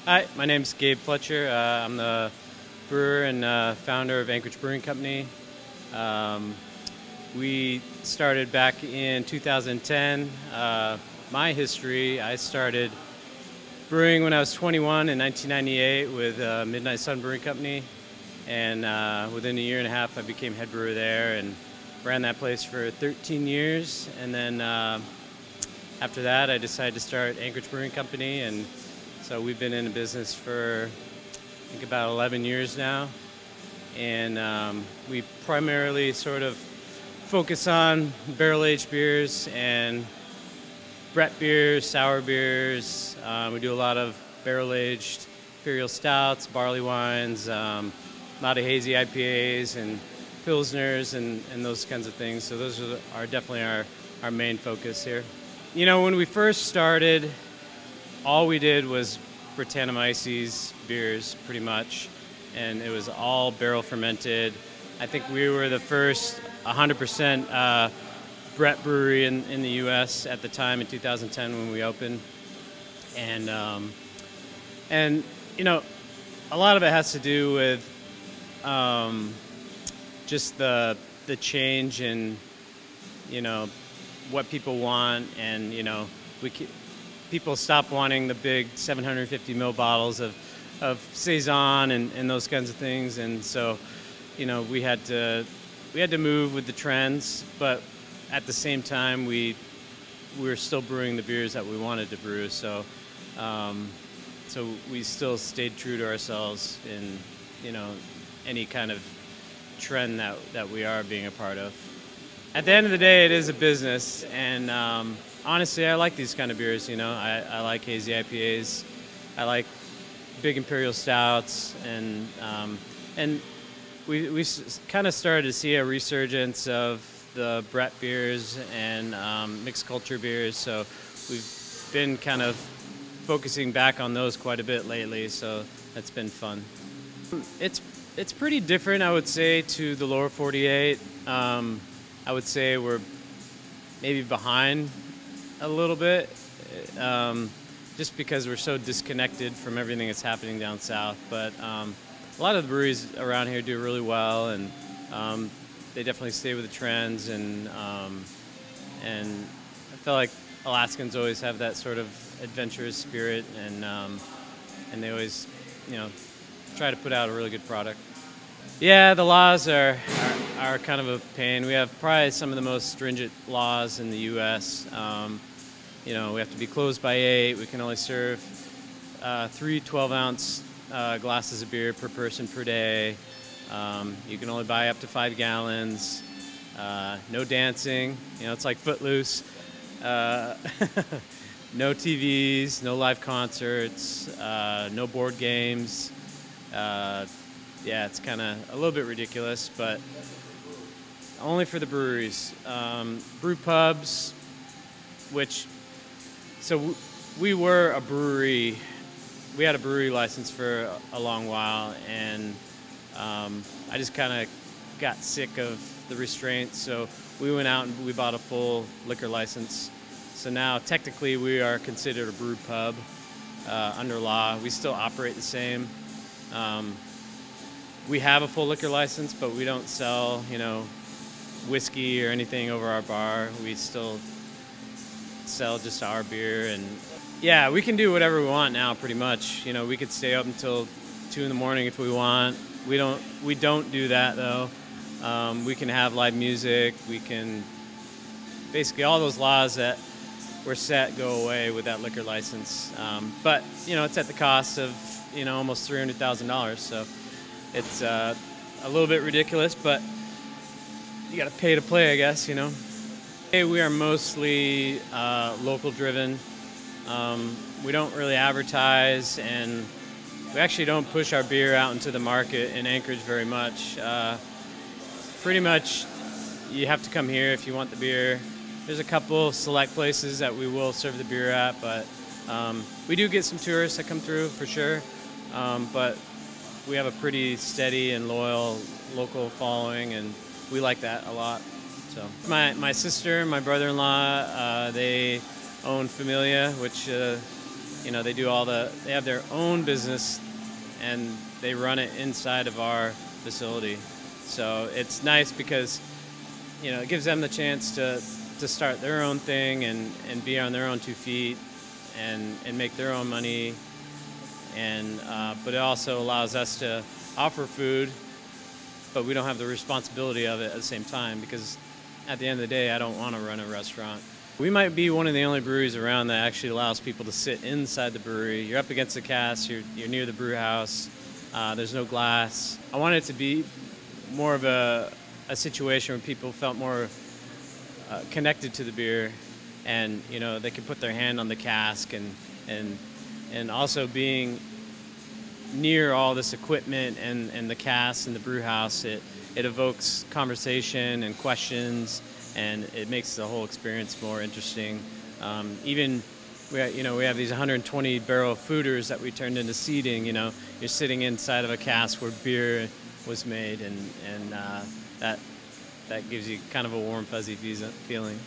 Hi, my name's Gabe Fletcher. I'm the brewer and founder of Anchorage Brewing Company. We started back in 2010. My history, I started brewing when I was 21 in 1998 with Midnight Sun Brewing Company, and within a year and a half I became head brewer there and ran that place for 13 years. And then after that I decided to start Anchorage Brewing Company, and so we've been in the business for I think about 11 years now, and we primarily sort of focus on barrel-aged beers and Brett beers, sour beers. We do a lot of barrel-aged imperial stouts, barley wines, a lot of hazy IPAs and pilsners and those kinds of things. So those are definitely our main focus here. You know, when we first started, all we did was Britannomyces beers, pretty much, and it was all barrel fermented. I think we were the first 100% Brett brewery in the U.S. at the time in 2010 when we opened, and you know, a lot of it has to do with just the change in, you know, what people want, and you know, people stop wanting the big 750 ml bottles of Saison and those kinds of things, and so, you know, we had to move with the trends, but at the same time we were still brewing the beers that we wanted to brew. So so we still stayed true to ourselves in, you know, any kind of trend that we are being a part of. At the end of the day, it is a business, and honestly, I like these kind of beers. You know, I like hazy IPAs, I like big imperial stouts, and we kind of started to see a resurgence of the Brett beers and mixed culture beers. So we've been kind of focusing back on those quite a bit lately. So that's been fun. It's pretty different, I would say, to the lower 48. I would say we're maybe behind a little bit, just because we're so disconnected from everything that's happening down south. But a lot of the breweries around here do really well, and they definitely stay with the trends. And I feel like Alaskans always have that sort of adventurous spirit, and they always, you know, try to put out a really good product. Yeah, the laws are kind of a pain. We have probably some of the most stringent laws in the U.S. You know, we have to be closed by 8. We can only serve 3 12-ounce glasses of beer per person per day. You can only buy up to 5 gallons. No dancing. You know, it's like Footloose. No TVs, no live concerts, no board games. Yeah, it's kind of a little bit ridiculous, but only for the breweries. Brew pubs, so we were a brewery. We had a brewery license for a long while, and I just kind of got sick of the restraints, so we went out and we bought a full liquor license. So now technically we are considered a brew pub under law. We still operate the same. We have a full liquor license, but we don't sell, you know, whiskey or anything over our bar. We still sell just our beer, and yeah, we can do whatever we want now, pretty much. You know, we could stay up until 2 in the morning if we want. We don't do that though. We can have live music. We can basically, all those laws that were set go away with that liquor license. But you know, it's at the cost of, you know, almost $300,000. So it's a little bit ridiculous, but you got to pay to play, I guess. You know. Hey, we are mostly local driven. We don't really advertise, and we actually don't push our beer out into the market in Anchorage very much. Pretty much you have to come here if you want the beer. There's a couple select places that we will serve the beer at, but we do get some tourists that come through for sure. But we have a pretty steady and loyal local following, and we like that a lot. So my sister and my brother-in-law, they own Familia, which They do they have their own business, and they run it inside of our facility. So it's nice because, it gives them the chance to start their own thing and be on their own 2 feet and make their own money. But it also allows us to offer food, but we don't have the responsibility of it at the same time, because at the end of the day, I don't want to run a restaurant. We might be one of the only breweries around that actually allows people to sit inside the brewery. You're up against the cask, you're near the brew house, there's no glass. I want it to be more of a situation where people felt more connected to the beer, and they could put their hand on the cask, and also being near all this equipment and the cask and the brew house, it evokes conversation and questions, and it makes the whole experience more interesting. Even we have these 120 barrel fooders that we turned into seating. You're sitting inside of a cask where beer was made, and that gives you kind of a warm, fuzzy feeling.